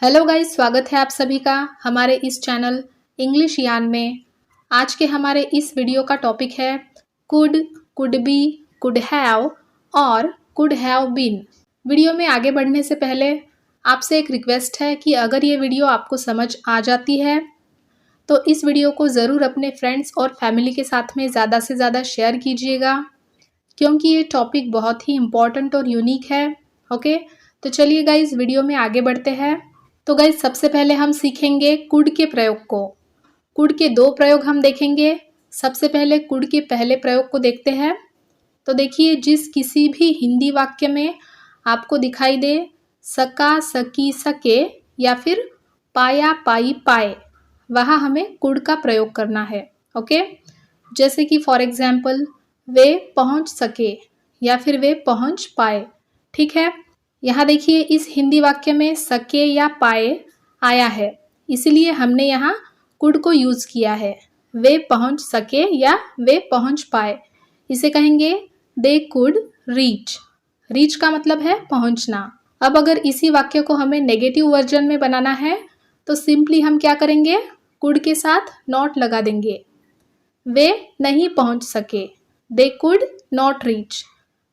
Hello guys, स्वागत है आप सभी का हमारे इस चैनल इंग्लिश यान में। आज के हमारे इस वीडियो का टॉपिक है कुड बी, कुड हैव और कुड हैव बीन। वीडियो में आगे बढ़ने से पहले आपसे एक रिक्वेस्ट है कि अगर ये वीडियो आपको समझ आ जाती है तो इस वीडियो को ज़रूर अपने फ्रेंड्स और फैमिली के साथ में ज़्यादा से ज़्यादा शेयर कीजिएगा, क्योंकि ये टॉपिक बहुत ही इम्पॉर्टेंट और यूनिक है। ओके, तो चलिए गाइस वीडियो में आगे बढ़ते हैं। तो गाइस सबसे पहले हम सीखेंगे कुड के प्रयोग को। कुड के दो प्रयोग हम देखेंगे। सबसे पहले कुड के पहले प्रयोग को देखते हैं। तो देखिए, जिस किसी भी हिंदी वाक्य में आपको दिखाई दे सका, सकी, सके या फिर पाया, पाई, पाए, वहाँ हमें कुड का प्रयोग करना है। ओके, जैसे कि फॉर एग्जाम्पल वे पहुँच सके या फिर वे पहुँच पाए। ठीक है, यहाँ देखिए इस हिंदी वाक्य में सके या पाए आया है, इसलिए हमने यहाँ कुड को यूज़ किया है। वे पहुँच सके या वे पहुँच पाए, इसे कहेंगे दे कुड रीच। रीच का मतलब है पहुँचना। अब अगर इसी वाक्य को हमें नेगेटिव वर्जन में बनाना है तो सिंपली हम क्या करेंगे, कुड के साथ नॉट लगा देंगे। वे नहीं पहुँच सके, they could not reach,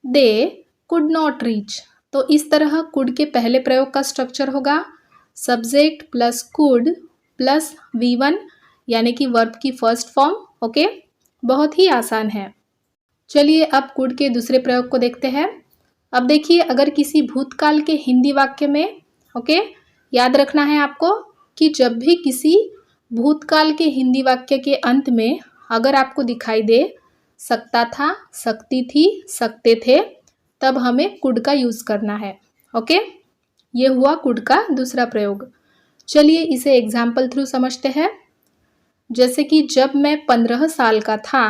they could not reach. तो इस तरह कुड के पहले प्रयोग का स्ट्रक्चर होगा subject plus could plus V1, यानी कि वर्ब की फर्स्ट फॉर्म। ओके, बहुत ही आसान है। चलिए अब कुड के दूसरे प्रयोग को देखते हैं। अब देखिए, अगर किसी भूतकाल के हिंदी वाक्य में, ओके, याद रखना है आपको कि जब भी किसी भूतकाल के हिंदी वाक्य के अंत में अगर आपको दिखाई दे सकता था, सकती थी, सकते थे, तब हमें कुड का यूज़ करना है। ओके, ये हुआ कुड का दूसरा प्रयोग। चलिए इसे एग्जाम्पल थ्रू समझते हैं। जैसे कि जब मैं 15 साल का था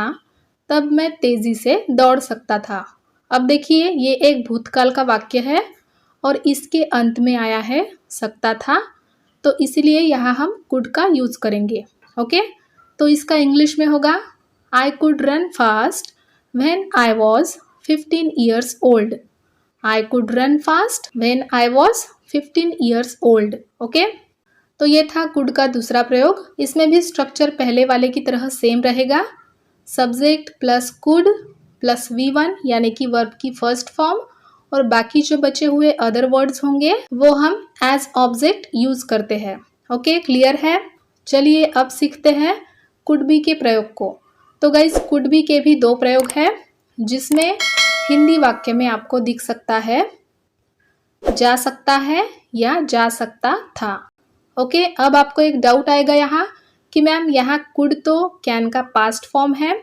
तब मैं तेज़ी से दौड़ सकता था। अब देखिए, ये एक भूतकाल का वाक्य है और इसके अंत में आया है सकता था, तो इसलिए यहाँ हम कुड का यूज़ करेंगे। ओके, तो इसका इंग्लिश में होगा I could run fast when I was 15 years old. I could run fast when I was 15 years old. Okay? तो ये था कुड का दूसरा प्रयोग। इसमें भी स्ट्रक्चर पहले वाले की तरह सेम रहेगा। Subject plus could plus V1, यानी कि वर्ब की फर्स्ट फॉर्म, और बाकी जो बचे हुए अदर वर्ड्स होंगे वो हम एज ऑब्जेक्ट यूज करते हैं। ओके, क्लियर है? चलिए अब सीखते हैं कुड बी के प्रयोग को। तो गाइस कुड बी के भी दो प्रयोग है, जिसमें हिंदी वाक्य में आपको दिख सकता है जा सकता है या जा सकता था। ओके, अब आपको एक डाउट आएगा यहाँ कि मैम यहाँ कुड तो कैन का पास्ट फॉर्म है,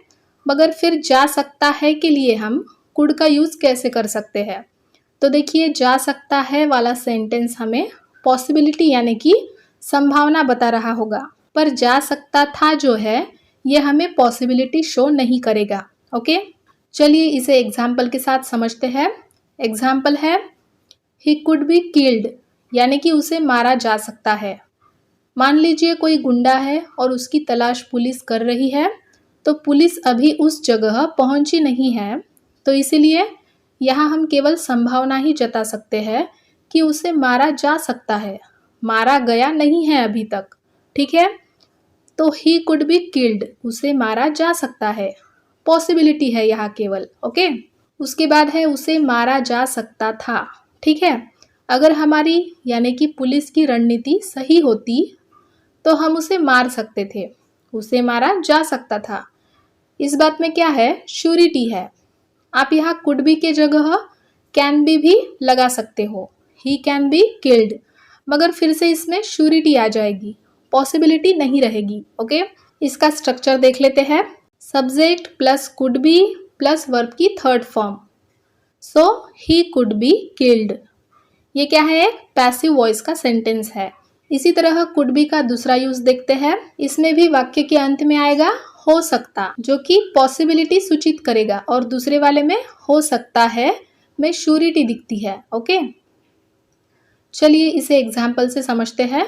मगर फिर जा सकता है के लिए हम कुड का यूज़ कैसे कर सकते हैं? तो देखिए, जा सकता है वाला सेंटेंस हमें पॉसिबिलिटी यानी कि संभावना बता रहा होगा, पर जा सकता था जो है ये हमें पॉसिबिलिटी शो नहीं करेगा। ओके, चलिए इसे एग्जाम्पल के साथ समझते हैं। एग्जाम्पल है ही कुड बी किल्ड, यानी कि उसे मारा जा सकता है। मान लीजिए कोई गुंडा है और उसकी तलाश पुलिस कर रही है, तो पुलिस अभी उस जगह पहुंची नहीं है, तो इसीलिए यहाँ हम केवल संभावना ही जता सकते हैं कि उसे मारा जा सकता है, मारा गया नहीं है अभी तक। ठीक है, तो ही कुड बी किल्ड, उसे मारा जा सकता है, पॉसिबिलिटी है यहाँ केवल। ओके, उसके बाद है उसे मारा जा सकता था। ठीक है, अगर हमारी यानी कि पुलिस की रणनीति सही होती तो हम उसे मार सकते थे, उसे मारा जा सकता था। इस बात में क्या है, श्योरिटी है। आप यहाँ कुड बी के जगह कैन बी भी लगा सकते हो, ही कैन बी किल्ड, मगर फिर से इसमें श्योरिटी आ जाएगी, पॉसिबिलिटी नहीं रहेगी। ओके, इसका स्ट्रक्चर देख लेते हैं। Subject plus could be plus verb की third form, so he could be killed. ये क्या है, एक पैसिव वॉइस का सेंटेंस है। इसी तरह कुड बी का दूसरा यूज देखते हैं। इसमें भी वाक्य के अंत में आएगा हो सकता, जो कि पॉसिबिलिटी सूचित करेगा, और दूसरे वाले में हो सकता है में श्योरिटी दिखती है। ओके, चलिए इसे एग्जाम्पल से समझते हैं।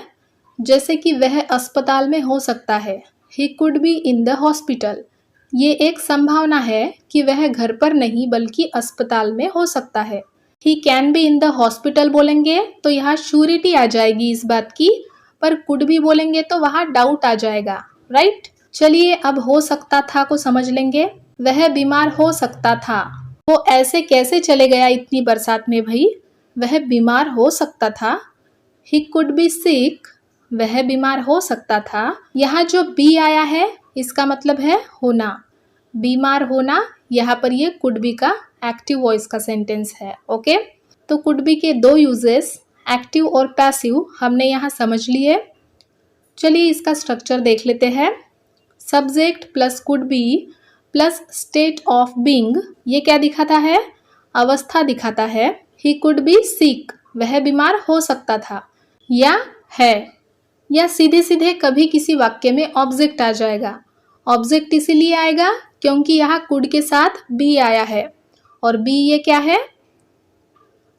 जैसे कि वह अस्पताल में हो सकता है, ही could be in the hospital. ये एक संभावना है कि वह घर पर नहीं बल्कि अस्पताल में हो सकता है। He can be in the hospital बोलेंगे तो यहाँ श्योरिटी आ जाएगी इस बात की, पर कुड भी बोलेंगे तो वहाँ डाउट आ जाएगा, राइट। चलिए अब हो सकता था को समझ लेंगे। वह बीमार हो सकता था, वो ऐसे कैसे चले गया इतनी बरसात में भाई, वह बीमार हो सकता था। ही कुड बी सिक, वह बीमार हो सकता था। यहाँ जो बी आया है इसका मतलब है होना, बीमार होना। यहाँ पर ये कुड बी का एक्टिव वॉइस का सेंटेंस है, ओके। तो कुड बी के दो यूजेस एक्टिव और पैसिव हमने यहाँ समझ लिए। चलिए इसका स्ट्रक्चर देख लेते हैं। Subject plus could be plus state of being, ये क्या दिखाता है, अवस्था दिखाता है। ही कुड बी सिक, वह बीमार हो सकता था, या है, या सीधे सीधे कभी किसी वाक्य में ऑब्जेक्ट आ जाएगा। ऑब्जेक्ट इसीलिए आएगा क्योंकि यहाँ कुड के साथ बी आया है, और बी ये क्या है,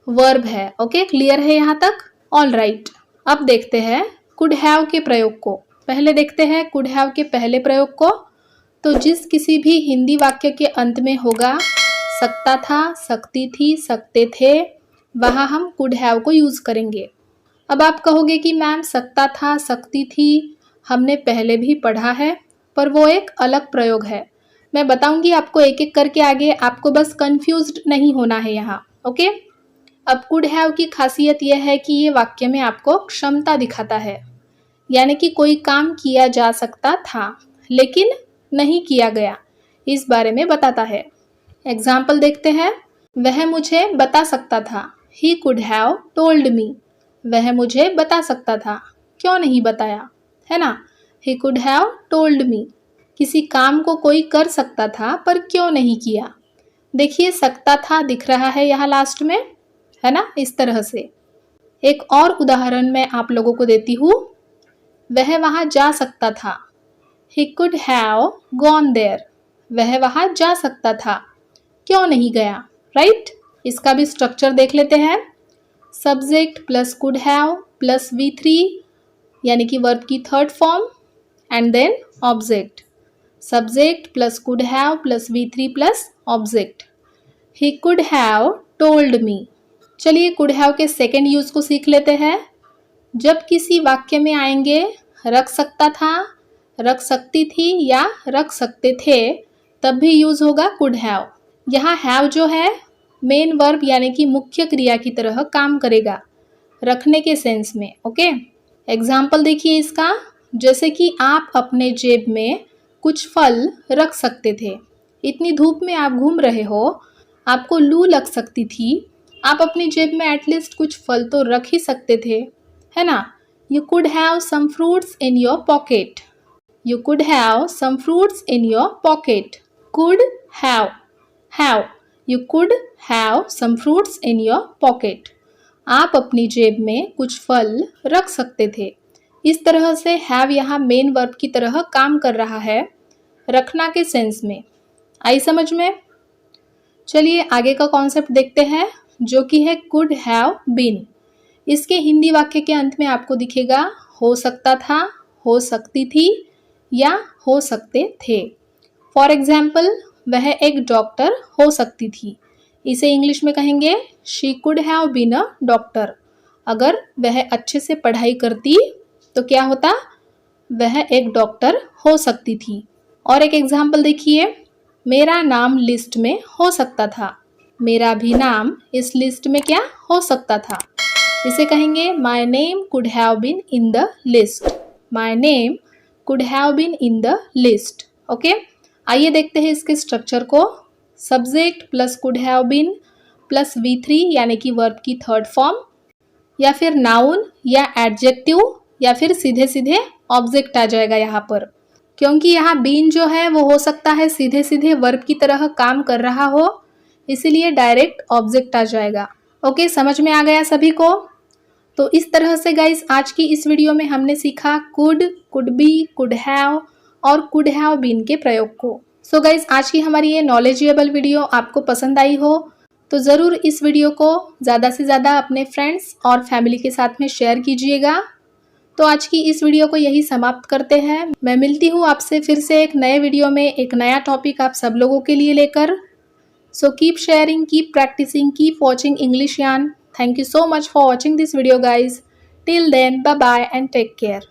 वर्ब है, ओके। क्लियर है यहाँ तक? All right. अब देखते हैं कुड हैव के प्रयोग को। पहले देखते हैं कुड हैव के पहले प्रयोग को। तो जिस किसी भी हिंदी वाक्य के अंत में होगा सकता था, सकती थी, सकते थे, वहाँ हम कुड हैव को यूज करेंगे। अब आप कहोगे कि मैम सकता था, सकती थी हमने पहले भी पढ़ा है, पर वो एक अलग प्रयोग है। मैं बताऊंगी आपको एक एक करके आगे, आपको बस कंफ्यूज्ड नहीं होना है यहाँ, ओके। अब कुड हैव की खासियत यह है कि ये वाक्य में आपको क्षमता दिखाता है, यानी कि कोई काम किया जा सकता था लेकिन नहीं किया गया, इस बारे में बताता है। एग्जाम्पल देखते हैं। वह मुझे बता सकता था, ही कुड हैव टोल्ड मी, वह मुझे बता सकता था, क्यों नहीं बताया, है ना। ही कुड हैव टोल्ड मी, किसी काम को कोई कर सकता था पर क्यों नहीं किया। देखिए सकता था दिख रहा है यहाँ लास्ट में, है ना, इस तरह से। एक और उदाहरण मैं आप लोगों को देती हूँ। वह वहां जा सकता था, he could have gone there, वह वहां जा सकता था, क्यों नहीं गया, राइट। इसका भी स्ट्रक्चर देख लेते हैं। Subject plus could have plus V3 यानी कि वर्ब की third form, and then object. Subject plus could have plus V3 plus object. He could have told me. चलिए कुड हैव के सेकेंड यूज को सीख लेते हैं। जब किसी वाक्य में आएंगे रख सकता था, रख सकती थी या रख सकते थे, तब भी यूज होगा कुड हैव। यहाँ हैव जो है मेन वर्ब यानी कि मुख्य क्रिया की तरह काम करेगा रखने के सेंस में, ओके। एग्जाम्पल देखिए इसका, जैसे कि आप अपने जेब में कुछ फल रख सकते थे। इतनी धूप में आप घूम रहे हो, आपको लू लग सकती थी, आप अपनी जेब में एटलीस्ट कुछ फल तो रख ही सकते थे, है ना। You could have some fruits in your pocket, you could have some fruits in your pocket. Could have, have, you could have some fruits in your pocket, आप अपनी जेब में कुछ फल रख सकते थे। इस तरह से हैव यहाँ मेन वर्ब की तरह काम कर रहा है रखना के सेंस में। आई समझ में? चलिए आगे का कॉन्सेप्ट देखते हैं जो कि है कुड हैव बीन। इसके हिंदी वाक्य के अंत में आपको दिखेगा हो सकता था, हो सकती थी या हो सकते थे। फॉर एग्जाम्पल, वह एक डॉक्टर हो सकती थी, इसे इंग्लिश में कहेंगे she could have been a doctor. अगर वह अच्छे से पढ़ाई करती तो क्या होता, वह एक डॉक्टर हो सकती थी। और एक एग्जाम्पल देखिए, मेरा नाम लिस्ट में हो सकता था, मेरा भी नाम इस लिस्ट में क्या हो सकता था, इसे कहेंगे my name could have been in the list, my name could have been in the list, okay. आइए देखते हैं इसके स्ट्रक्चर को। Subject plus could have been plus V3 यानी कि वर्ब की थर्ड फॉर्म, या फिर नाउन या एडजेक्टिव, या फिर सीधे सीधे ऑब्जेक्ट आ जाएगा यहाँ पर, क्योंकि यहाँ बीन जो है वो हो सकता है सीधे सीधे वर्ब की तरह काम कर रहा हो, इसीलिए डायरेक्ट ऑब्जेक्ट आ जाएगा। ओके, समझ में आ गया सभी को? तो इस तरह से गाइस आज की इस वीडियो में हमने सीखा could, could be, could have और कुड हैव बीन के प्रयोग को। सो गाइस आज की हमारी ये नॉलेजेबल वीडियो आपको पसंद आई हो तो ज़रूर इस वीडियो को ज़्यादा से ज़्यादा अपने फ्रेंड्स और फैमिली के साथ में शेयर कीजिएगा। तो आज की इस वीडियो को यही समाप्त करते हैं। मैं मिलती हूँ आपसे फिर से एक नए वीडियो में एक नया टॉपिक आप सब लोगों के लिए लेकर। So keep sharing, keep practicing, keep watching English Yarn. Thank you so much for watching this video, guys. Till then, bye bye and take care.